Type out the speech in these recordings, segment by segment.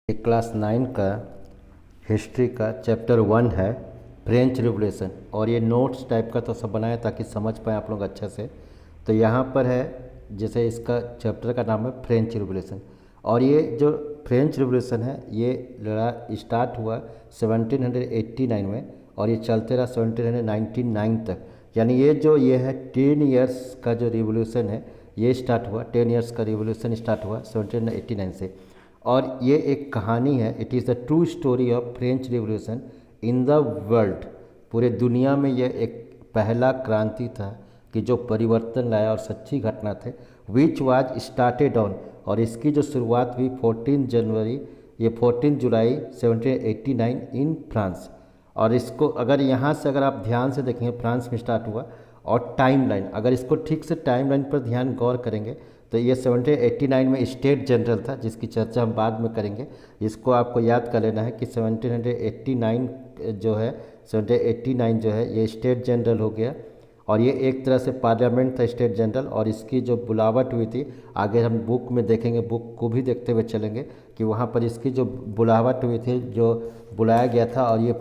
ये क्लास 9 का हिस्ट्री का चैप्टर 1 है फ्रेंच रिवॉल्यूशन। और ये नोट्स टाइप का तो सब बनाया ताकि समझ पाए आप लोग अच्छे से। तो यहाँ पर है जैसे इसका चैप्टर का नाम है फ्रेंच रिवॉल्यूशन। और ये जो फ्रेंच रिवॉल्यूशन है ये लड़ा स्टार्ट हुआ 1789 में और ये चलते रहा 1799 तक। यानी ये है 10 ईयर्स का जो रिवॉल्यूशन है ये स्टार्ट हुआ, 10 ईयर्स का रिवॉल्यूशन स्टार्ट हुआ 1789 से। और ये एक कहानी है, it is the true story of French revolution in the world. पूरे दुनिया में यह एक पहला क्रांति था कि जो परिवर्तन लाया और सच्ची घटना थे, विच वाज स्टार्टेड ऑन। और इसकी जो शुरुआत हुई 14 जुलाई 1789 इन फ्रांस। और इसको अगर आप ध्यान से देखेंगे फ्रांस में स्टार्ट हुआ। और टाइमलाइन अगर इसको ठीक से टाइमलाइन पर ध्यान गौर करेंगे तो ये 1789 में स्टेट जनरल था, जिसकी चर्चा हम बाद में करेंगे। इसको आपको याद कर लेना है कि 1789 जो है 1789 जो है ये स्टेट जनरल हो गया। और ये एक तरह से पार्लियामेंट था स्टेट जनरल। और इसकी जो बुलावट हुई थी, आगे हम बुक में देखेंगे, बुक को भी देखते हुए चलेंगे कि वहाँ पर इसकी जो बुलावट हुई थी, जो बुलाया गया था। और ये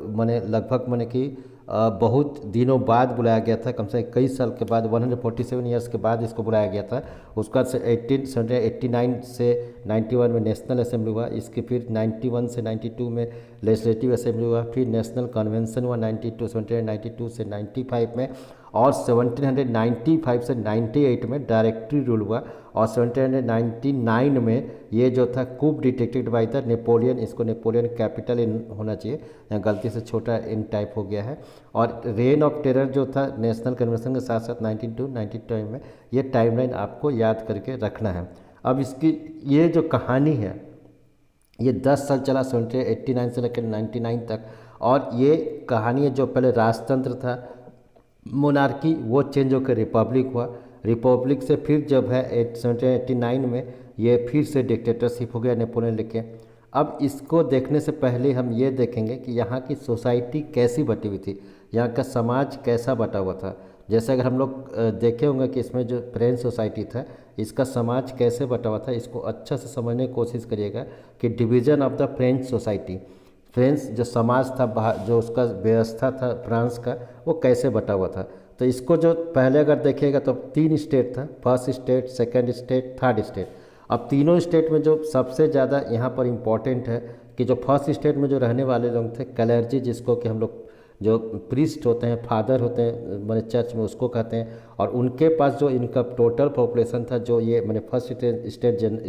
मैंने लगभग मैंने कि बहुत दिनों बाद बुलाया गया था, कम से कम कई साल के बाद, 147 ईयर्स के बाद इसको बुलाया गया था। उसके बाद से 1789 से 91 में नेशनल असेंबली हुआ, इसके फिर 91 से 92 में लेजिस्लेटिव असेंबली हुआ, फिर नेशनल कन्वेंशन हुआ 1792 से 95 में। और 1795 से 98 में डायरेक्टरी रूल हुआ। और 1799 में ये जो था कूप डिटेक्टेड बाय द नेपोलियन, इसको नेपोलियन कैपिटल इन होना चाहिए, यहाँ गलती से छोटा इन टाइप हो गया है। और रेन ऑफ टेरर जो था नेशनल कन्वेंशन के साथ साथ 1992 में, ये टाइमलाइन आपको याद करके रखना है। अब इसकी ये जो कहानी है ये 10 साल चला 1789 से लेकर 99 तक। और ये कहानी है जो पहले राजतंत्र था, मोनार्की, वो चेंज होकर रिपब्लिक हुआ। रिपब्लिक से फिर जब है 1789 में ये फिर से डिक्टेटरशिप हो गया नेपोलियन लेके। अब इसको देखने से पहले हम ये देखेंगे कि यहाँ की सोसाइटी कैसी बटी हुई थी, यहाँ का समाज कैसा बटा हुआ था। जैसे अगर हम लोग देखे होंगे कि इसमें जो फ्रेंच सोसाइटी था इसका समाज कैसे बटा हुआ था, इसको अच्छा से समझने की कोशिश करिएगा कि division of the French society, French जो समाज था, जो उसका व्यवस्था था फ्रांस का, वो कैसे बटा हुआ था। तो इसको जो पहले अगर देखिएगा तो 3 स्टेट था, first state, second state, third state. अब तीनों स्टेट में जो सबसे ज़्यादा यहाँ पर इम्पोर्टेंट है कि जो फर्स्ट स्टेट में जो रहने वाले लोग थे, क्लर्जी, जिसको कि हम लोग जो प्रीस्ट होते हैं, फादर होते हैं मैंने चर्च में, उसको कहते हैं। और उनके पास जो इनका टोटल पॉपुलेशन था, जो ये मैंने फर्स्ट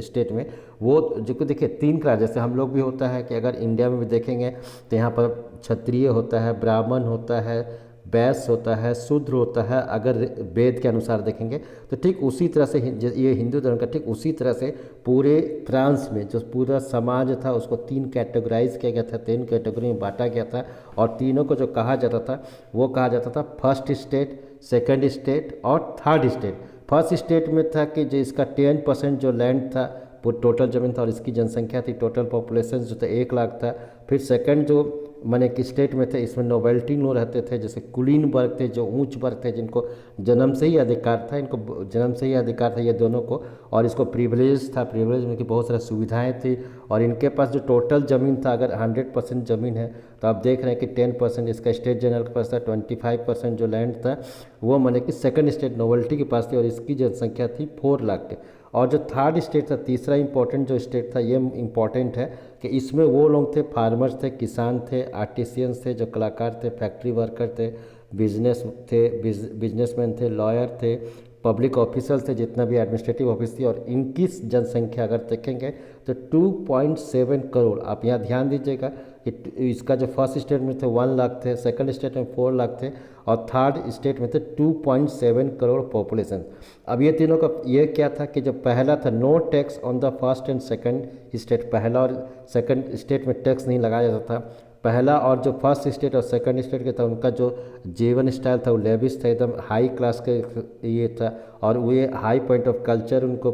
स्टेट में, वो जो कि देखिए 3 क्लास, जैसे हम लोग भी होता है कि अगर इंडिया में भी देखेंगे तो यहाँ पर क्षत्रिय होता है, ब्राह्मण होता है, वैश्य होता है, शूद्र होता है, अगर वेद के अनुसार देखेंगे तो ठीक उसी तरह से ये हिंदू धर्म का ठीक उसी तरह से पूरे फ्रांस में जो पूरा समाज था उसको 3 कैटेगराइज किया गया था, 3 कैटेगरी में बांटा गया था। और तीनों को जो कहा जाता था वो कहा जाता था फर्स्ट स्टेट, सेकंड स्टेट और थर्ड स्टेट। फर्स्ट स्टेट में था कि जो इसका 10% जो लैंड था वो टोटल ज़मीन था और इसकी जनसंख्या थी, टोटल पॉपुलेशन जो था 1 लाख था। फिर सेकंड जो मैंने कि स्टेट में थे, इसमें नोबेल्टी लोग रहते थे, जैसे कुलीन वर्ग थे, जो ऊंच वर्ग थे, जिनको जन्म से ही अधिकार था, इनको जन्म से ही अधिकार था ये दोनों को। और इसको प्रिविलेज था, प्रिविलेज में कि बहुत सारी सुविधाएं थी। और इनके पास जो टोटल ज़मीन था, अगर 100% ज़मीन है तो आप देख रहे हैं कि 10% इसका स्टेट जनरल के पास था, 25% जो लैंड था वो मैंने कि सेकंड स्टेट नोबेल्टी के पास थी और इसकी जनसंख्या थी 4 लाख के। और जो थर्ड स्टेट था, तीसरा इंपॉर्टेंट जो स्टेट था, ये इम्पॉर्टेंट है कि इसमें वो लोग थे, फार्मर्स थे, किसान थे, आर्टिसियंस थे, जो कलाकार थे, फैक्ट्री वर्कर थे, बिजनेसमैन थे, लॉयर थे, पब्लिक ऑफिसर्स थे, जितना भी एडमिनिस्ट्रेटिव ऑफिस थी। और इनकी जनसंख्या अगर देखेंगे तो 2.7 करोड़। आप यहाँ ध्यान दीजिएगा कि इसका जो फर्स्ट स्टेट में थे 1 लाख थे, सेकंड स्टेट में 4 लाख थे और थर्ड स्टेट में थे 2.7 करोड़ पॉपुलेशन। अब ये तीनों का ये क्या था कि जो पहला था no tax on the first and second state, पहला और सेकंड स्टेट में टैक्स नहीं लगाया जाता था। पहला और जो फर्स्ट स्टेट और सेकंड स्टेट का था उनका जो जीवन स्टाइल था वो लेविश था, एकदम हाई क्लास के ये था। और वो ये हाई पॉइंट ऑफ कल्चर उनको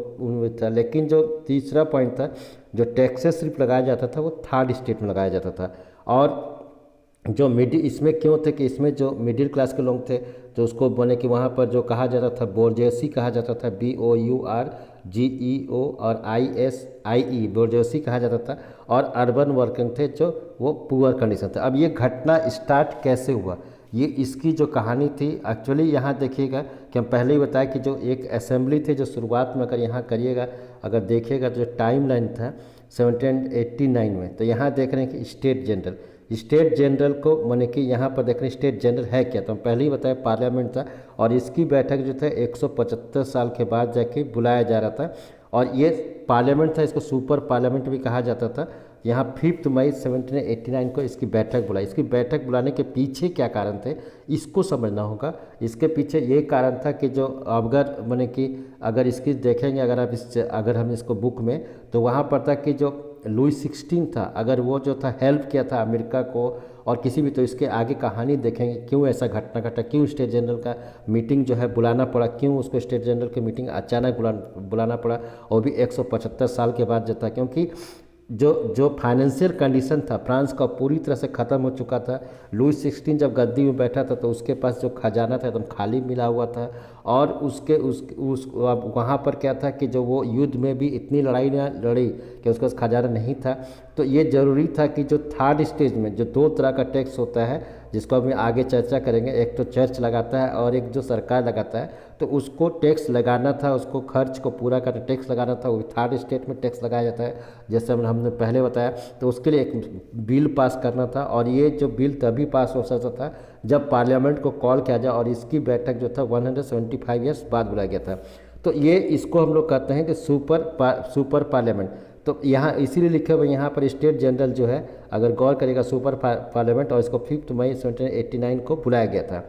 था। लेकिन जो तीसरा पॉइंट था, जो टैक्सेस सिर्फ लगाया जाता था वो थर्ड स्टेट में लगाया जाता था। और जो मिडिल इसमें क्यों थे कि इसमें जो मिडिल क्लास के लोग थे तो उसको बने कि वहाँ पर जो कहा जाता था बोर्जेसी कहा जाता था, BOURGEO और ISIE बोर्जेसी कहा जाता था, और अर्बन वर्किंग थे जो वो पुअर कंडीशन था। अब ये घटना स्टार्ट कैसे हुआ, ये इसकी जो कहानी थी एक्चुअली यहाँ देखिएगा कि हम पहले ही बताया कि जो एक असेंबली थे जो शुरुआत में अगर यहाँ करिएगा अगर देखिएगा जो टाइम लाइन था 1789 में, तो यहाँ देख रहे हैं कि स्टेट जनरल को माने कि यहाँ पर देख रहे हैं स्टेट जनरल है क्या, तो हम पहले ही बताया पार्लियामेंट था, और इसकी बैठक जो था 175 साल के बाद जाके बुलाया जा रहा था, और ये पार्लियामेंट था, इसको सुपर पार्लियामेंट भी कहा जाता था। यहाँ 5 मई 1789 को इसकी बैठक बुलाई। इसकी बैठक बुलाने के पीछे क्या कारण थे इसको समझना होगा। इसके पीछे ये कारण था कि जो अगर माने कि अगर इसकी देखेंगे अगर हम इसको बुक में, तो वहाँ पर था कि जो लुई 16 था, अगर वो जो था हेल्प किया था अमेरिका को और किसी भी, तो इसके आगे कहानी देखेंगे क्यों ऐसा घटना घटा, क्यों स्टेट जनरल का मीटिंग जो है बुलाना पड़ा, क्यों उसको स्टेट जनरल की मीटिंग अचानक बुलाना पड़ा, और भी 175 साल के बाद जो था, क्योंकि जो फाइनेंशियल कंडीशन था फ्रांस का पूरी तरह से ख़त्म हो चुका था। लुई 16 जब गद्दी में बैठा था तो उसके पास जो खजाना था एकदम खाली मिला हुआ था, और उस वहाँ पर क्या था कि जो वो युद्ध में भी इतनी लड़ाई ना लड़ी कि उसके पास खजाना नहीं था। तो ये ज़रूरी था कि जो थर्ड स्टेज में जो 2 तरह का टैक्स होता है जिसको हम आगे चर्चा करेंगे, एक तो चर्च लगाता है और एक जो सरकार लगाता है, तो उसको टैक्स लगाना था, उसको खर्च को पूरा करना टैक्स लगाना था, वो थर्ड स्टेट में टैक्स लगाया जाता है जैसे हमने पहले बताया। तो उसके लिए एक बिल पास करना था, और ये जो बिल तभी पास हो सकता था जब पार्लियामेंट को कॉल किया जाए, और इसकी बैठक जो था 175 ईयर्स बाद बुलाया गया था। तो ये इसको हम लोग कहते हैं कि सुपर पार्लियामेंट। तो यहाँ इसीलिए लिखे हुए यहाँ पर स्टेट जनरल जो है अगर गौर करेगा सुपर पार्लियामेंट, और इसको 5 मई 1789 को बुलाया गया था।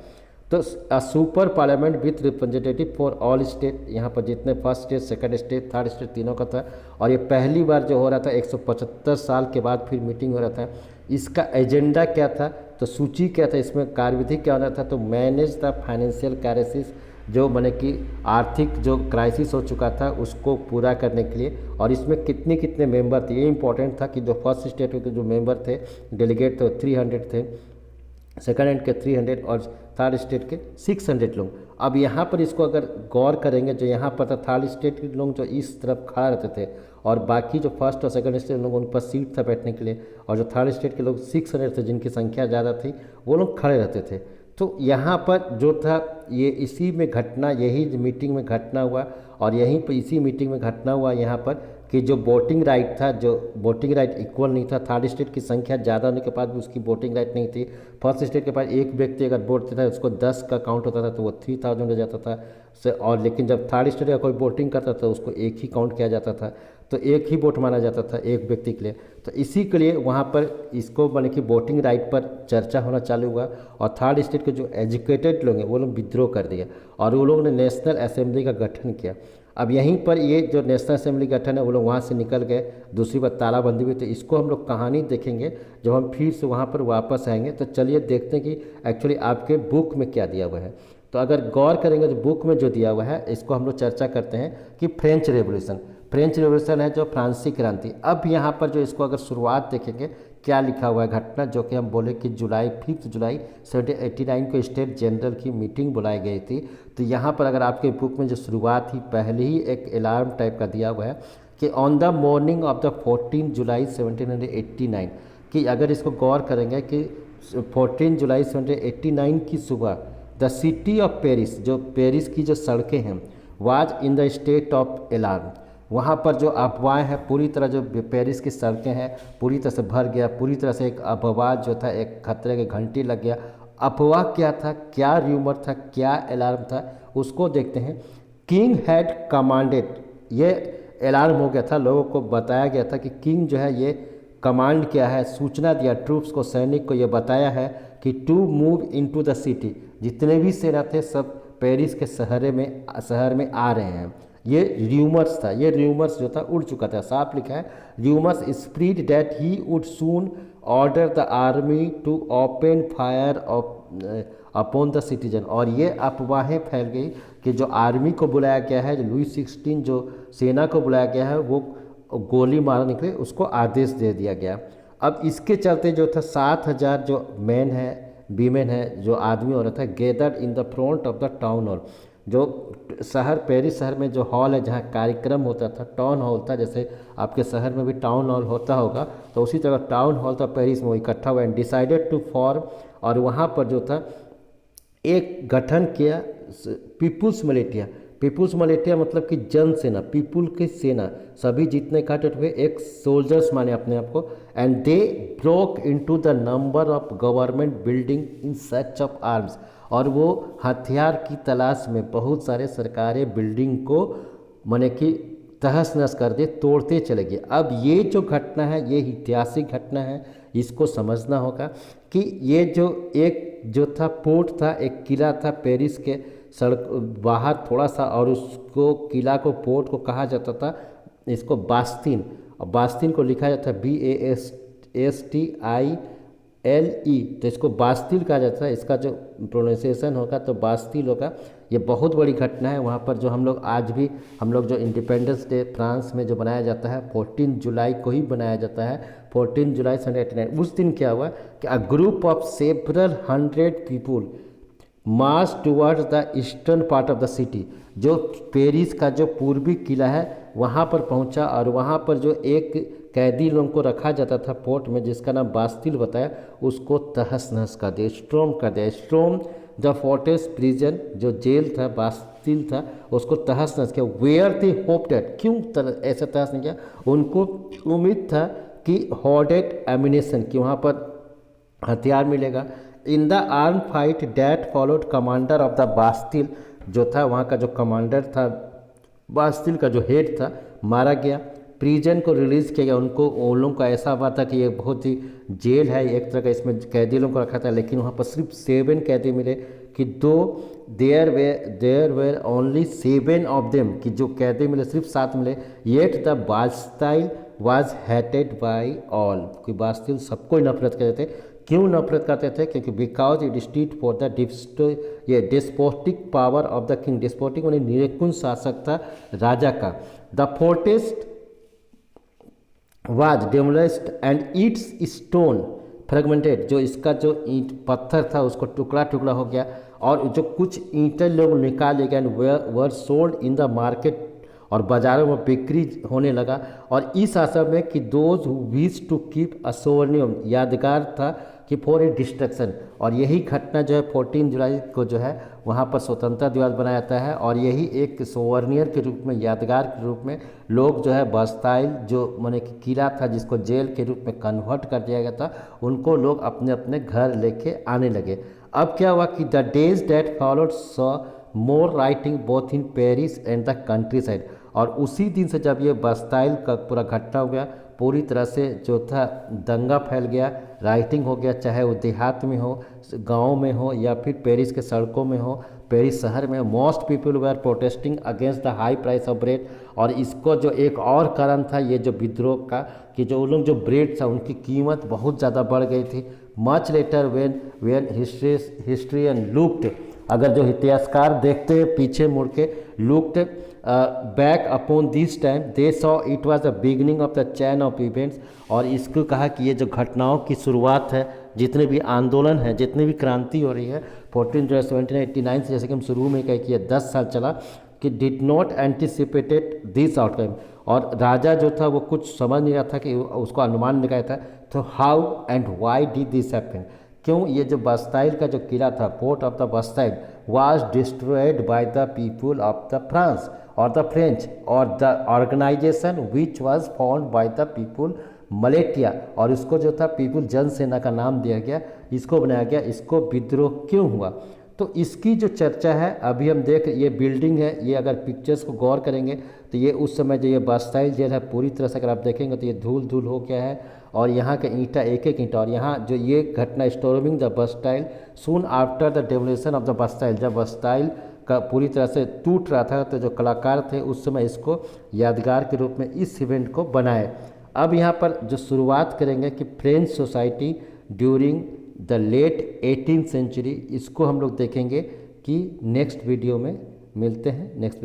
तो super parliament with representative for all state, यहाँ पर जितने first state second state third state तीनों का था, और ये पहली बार जो हो रहा था 175 साल के बाद फिर मीटिंग हो रहा था। इसका एजेंडा क्या था, तो सूची क्या था, इसमें कार्यविधि क्या होना था, तो मैनेज द फाइनेंशियल क्राइसिस, जो माने कि आर्थिक जो क्राइसिस हो चुका था उसको पूरा करने के लिए, और इसमें कितने कितने मेंबर थे ये इंपॉर्टेंट था कि जो फर्स्ट स्टेट के जो मेंबर थे डेलीगेट तो 300 थे, सेकंड हैंड के 300 और थर्ड स्टेट के 600 लोग। अब यहाँ पर इसको अगर गौर करेंगे जो यहाँ पर था थर्ड स्टेट के लोग जो इस तरफ खड़ा रहते थे, और बाकी जो फर्स्ट और सेकंड स्टेट लोग उन पर सीट था बैठने के लिए, और जो थर्ड स्टेट के लोग 600 थे जिनकी संख्या ज़्यादा थी वो लोग खड़े रहते थे। तो यहाँ पर जो था ये इसी में घटना, यही मीटिंग में घटना हुआ, और यहीं पर इसी मीटिंग में घटना हुआ यहाँ पर कि जो वोटिंग राइट था, जो वोटिंग राइट इक्वल नहीं था, थर्ड स्टेट की संख्या ज़्यादा होने के बाद भी उसकी वोटिंग राइट नहीं थी। फर्स्ट स्टेट के पास एक व्यक्ति अगर वोट देता था उसको 10 का काउंट होता था तो वो 3000 हो जाता था से, और लेकिन जब थर्ड स्टेट का कोई वोटिंग करता था उसको एक ही काउंट किया जाता था, तो एक ही वोट माना जाता था एक व्यक्ति के लिए। तो इसी के लिए वहाँ पर इसको माने कि वोटिंग राइट पर चर्चा होना चालू हुआ, और थर्ड स्टेट के जो एजुकेटेड लोग हैं वो लोग विद्रोह कर दिए, और वो लोगों ने नेशनल असेंबली का गठन किया। अब यहीं पर ये जो नेशनल असेंबली गठन है वो लोग वहाँ से निकल गए, दूसरी बार तालाबंदी हुई। तो इसको हम लोग कहानी देखेंगे जब हम फिर से वहाँ पर वापस आएंगे। तो चलिए देखते हैं कि एक्चुअली आपके बुक में क्या दिया हुआ है। तो अगर गौर करेंगे तो बुक में जो दिया हुआ है इसको हम लोग चर्चा करते हैं कि फ्रेंच रेवोल्यूशन है जो फ्रांसीसी क्रांति। अब यहाँ पर जो इसको अगर शुरुआत देखेंगे क्या लिखा हुआ है घटना, जो कि हम बोले कि 5 जुलाई 1789 को स्टेट जनरल की मीटिंग बुलाई गई थी। तो यहाँ पर अगर आपके बुक में जो शुरुआत ही पहले ही एक अलार्म टाइप का दिया हुआ है कि on the morning of the 14 जुलाई 1789, कि अगर इसको गौर करेंगे कि 14 जुलाई 1789 की सुबह द सिटी ऑफ पेरिस, जो पेरिस की जो सड़कें हैं, was in the state of alarm. वहाँ पर जो अफवाहें हैं पूरी तरह, जो पेरिस की सड़कें हैं पूरी तरह से भर गया, पूरी तरह से एक अफवाह जो था, एक खतरे की घंटी लग गया। अफवाह क्या था, क्या र्यूमर था, क्या अलार्म था, उसको देखते हैं। किंग हैड कमांडेड, ये अलार्म हो गया था, लोगों को बताया गया था कि किंग जो है ये कमांड किया है, सूचना दिया ट्रूप्स को, सैनिक को ये बताया है कि to move into the city, जितने भी सेना थे सब पेरिस के शहर में आ रहे हैं। ये र्यूमर्स था, ये र्यूमर्स जो था उड़ चुका था, साफ लिखा है rumours spread that he would soon order the army to open fire upon the citizen. और ये अफवाहें फैल गई कि जो आर्मी को बुलाया गया है, जो लुई 16 जो सेना को बुलाया गया है वो गोली मारने के लिए उसको आदेश दे दिया गया। अब इसके चलते जो था 7,000 जो मैन है, वीमेन है, जो आदमी औरत है, gathered in the front of the town hall. जो शहर, पेरिस शहर में जो हॉल है जहाँ कार्यक्रम होता था, टाउन हॉल था, जैसे आपके शहर में भी टाउन हॉल होता होगा, तो उसी तरह टाउन हॉल था पेरिस में, वो इकट्ठा हुआ एंड डिसाइडेड टू फॉर्म, और वहाँ पर जो था एक गठन किया पीपुल्स मलेटिया। पीपुल्स मलेटिया मतलब कि जन सेना, पीपुल की सेना, सभी जितने इकट्ठे हुए एक सोल्जर्स माने अपने आप को, and they broke into the number of government building in search of arms, और वो हथियार की तलाश में बहुत सारे सरकारी बिल्डिंग को माने कि तहस नहस कर दे, तोड़ते चले गए। अब ये जो घटना है ये ऐतिहासिक घटना है, इसको समझना होगा कि ये जो एक जो था पोर्ट था, एक किला था पेरिस के सड़क बाहर थोड़ा सा, और उसको किला को, पोर्ट को कहा जाता था इसको बास्तीन, और बास्तीन को लिखा जाता है BASTILE, तो इसको बास्तिल कहा जाता है। इसका जो प्रोनाउंसिएशन होगा तो बास्तिल होगा। ये बहुत बड़ी घटना है। वहाँ पर जो हम लोग आज भी, हम लोग जो इंडिपेंडेंस डे फ्रांस में जो बनाया जाता है 14 जुलाई को ही बनाया जाता है, 14 जुलाई 1789। उस दिन क्या हुआ कि a group of several 100 people March towards the eastern part of the city, जो पेरिस का जो पूर्वी किला है वहाँ पर पहुँचा, और वहाँ पर जो एक कैदी लोगों को रखा जाता था पोर्ट में, जिसका नाम बास्तिल बताया, उसको तहस नहस कर दिया, स्ट्रोम कर दिया। स्ट्रोम द फोर्टेस प्रिजन, जो जेल था बास्तिल था, उसको तहस नहस किया। वेयर दे होप्ड, क्यों ऐसा तहस नहीं किया? उनको उम्मीद था कि होर्डेड एमिनेशन, कि वहाँ पर हथियार मिलेगा। In the arm fight that followed, commander of the Bastille जो था, वहाँ का जो कमांडर था बास्तिल का जो हेड था, मारा गया। प्रिजन को रिलीज़ किया गया। उन लोगों का ऐसा हुआ था कि ये बहुत ही जेल है एक तरह का, इसमें कैदी लोगों को रखा था, लेकिन वहाँ पर सिर्फ 7 कैदी मिले, कि though there were only 7 of them, कि जो कैदी मिले सिर्फ 7 मिले। Yet the Bastille was hated by all, कि बास्तिल सबको नफरत करते थे। क्यों नफरत करते थे? क्योंकि because it stood for the despotic power of the king. Despotic माने निरंकुश शासक था राजा का। The fortress was demolished and its stone fragmented, जो इसका जो ईंट पत्थर था उसको टुकड़ा टुकड़ा हो गया, और जो कुछ ईंटें लोग निकाले गए, and were sold in the market, और बाज़ारों में बिक्री होने लगा। और इस आशा में कि those who wish to keep a सोवर्नियम, यादगार था कि फॉर ए डिस्ट्रक्शन। और यही घटना जो है 14 जुलाई को जो है वहाँ पर स्वतंत्रता दिवस बनाया जाता है, और यही एक सोवर्नियर के रूप में, यादगार के रूप में लोग जो है बास्तिल, जो माने कि किला था जिसको जेल के रूप में कन्वर्ट कर दिया गया था, उनको लोग अपने अपने घर लेके आने लगे। अब क्या हुआ कि the days that followed saw more rioting both in Paris and the countryside, और उसी दिन से जब ये बास्तिल का पूरा घटना हो गया, पूरी तरह से जो था दंगा फैल गया, राइटिंग हो गया, चाहे वो देहात में हो, गांव में हो, या फिर पेरिस के सड़कों में हो, पेरिस शहर में। Most people were protesting against the high price of bread, और इसको जो एक और कारण था ये जो विद्रोह का, कि जो उन लोग जो ब्रेड था उनकी कीमत बहुत ज़्यादा बढ़ गई थी। Much later when historian looked, अगर जो इतिहासकार देखते हैं पीछे मुड़ के, looked back upon this time they saw it was the beginning of the chain of events, और इसको कहा कि ये जो घटनाओं की शुरुआत है, जितने भी आंदोलन है, जितनी भी क्रांति हो रही है 14 जुलाई 1789 से, जैसे कि हम शुरू में कहे कि ये 10 साल चला, कि did not anticipated this outcome, और राजा जो था वो कुछ समझ नहीं रहा था कि उसको अनुमान लगाया था। तो how and why did this happen, क्यों ये जो बास्तिल का जो किला था, fort of the Bastille was destroyed by the people of the France और द फ्रेंच, और the organisation which was found by the people militia, और इसको जो था पीपल जन सेना का नाम दिया गया, इसको बनाया गया। इसको विद्रोह क्यों हुआ, तो इसकी जो चर्चा है अभी हम देख, ये बिल्डिंग है, ये अगर पिक्चर्स को गौर करेंगे तो ये उस समय जो ये बास्तिल जेल है पूरी तरह से अगर आप देखेंगे तो ये धूल धूल हो गया है, और यहाँ का ईंटा एक एक ईंटा, और यहाँ जो ये घटना storming the Bastille soon after the demolition of the Bastille, जब बास्तिल का पूरी तरह से टूट रहा था, तो जो कलाकार थे उस समय इसको यादगार के रूप में इस इवेंट को बनाए। अब यहाँ पर जो शुरुआत करेंगे कि French society during the late 18th century, इसको हम लोग देखेंगे कि नेक्स्ट वीडियो में मिलते हैं नेक्स्ट